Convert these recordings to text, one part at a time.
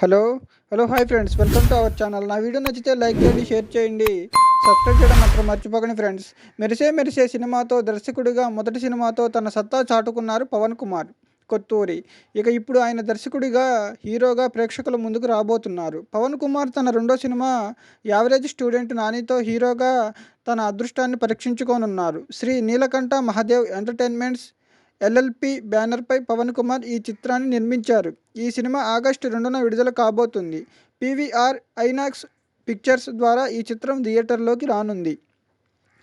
Hello. Hello. Hi friends. Welcome to our channel. నా video నచ్చితే like చేయండి, share చేయండి, సబ్స్క్రైబ్ చేయడం మాత్రం మర్చిపోకండి ఫ్రెండ్స్. 'మెరిసే మెరిసే' సినిమాతో దర్శకుడిగా మొదటి సినిమాతో తన సత్తా చాటుకున్నారు పవన్ కుమార్ కొత్తూరి. ఇప్పుడు ఆయన దర్శకుడిగా, హీరోగా ప్రేక్షకుల ముందుకు రాబోతున్నారు. పవన్ కుమార్ తన రెండో సినిమా 'యావరేజ్ స్టూడెంట్' నానితో హీరోగా తన అదృష్టాన్ని పరీక్షించుకోనున్నారు. శ్రీ నీలకంఠ మహాదేవ్ ఎంటర్టైన్మెంట్స్ ఎల్ఎల్పి బ్యానర్పై పవన్ కుమార్ ఈ చిత్రాన్ని నిర్మించారు. ఈ సినిమా ఆగస్టు 2న విడుదల కాబోతుంది. పీవీఆర్ ఐనాక్స్ పిక్చర్స్ ద్వారా ఈ చిత్రం థియేటర్లోకి రానుంది.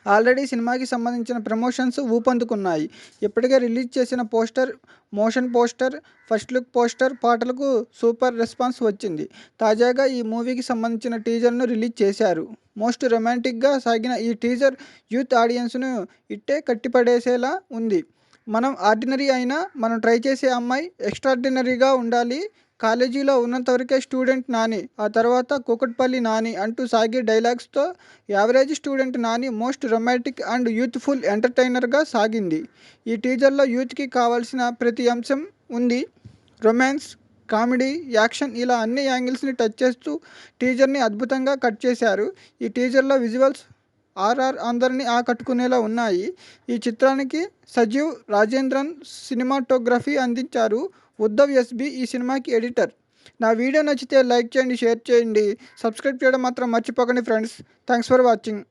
ఆల్రెడీ సినిమాకి సంబంధించిన ప్రమోషన్స్ ఊపందుకున్నాయి. ఇప్పటికే రిలీజ్ చేసిన poster, motion poster, first look poster, పాటలకు సూపర్ రెస్పాన్స్ వచ్చింది. తాజాగా ఈ మూవీకి సంబంధించిన టీజర్ను రిలీజ్ చేశారు. మోస్ట్ రొమాంటిక్గా సాగిన ఈ టీజర్ యూత్ ఆడియన్స్ను ఇట్టే కట్టిపడేసేలా ఉంది. మనం ఆర్డినరీ అయినా మనం ట్రై చేసే అమ్మాయి ఎక్స్ట్రాడినరీగా ఉండాలి. కాలేజీలో ఉన్నంతవరకే స్టూడెంట్ నాని, ఆ తర్వాత కూకట్పల్లి నాని అంటూ సాగే డైలాగ్స్తో average student Nani most romantic and youthful ఎంటర్టైనర్గా సాగింది. ఈ టీజర్లో యూత్కి కావాల్సిన ప్రతి అంశం ఉంది. రొమాన్స్, కామెడీ, యాక్షన్ ఇలా అన్ని యాంగిల్స్ని టచ్ చేస్తూ టీజర్ని అద్భుతంగా కట్ చేశారు. ఈ టీజర్లో విజువల్స్ అందరినీ ఆకట్టుకునేలా ఉన్నాయి. ఈ చిత్రానికి సజీవ్ రాజేంద్రన్ సినిమాటోగ్రఫీ అందించారు. ఉద్ధవ్ ఎస్బి ఈ సినిమాకి ఎడిటర్. నా వీడియో నచ్చితే లైక్ చేయండి, షేర్ చేయండి, సబ్స్క్రైబ్ చేయడం మాత్రం మర్చిపోకండి ఫ్రెండ్స్. Thanks for watching.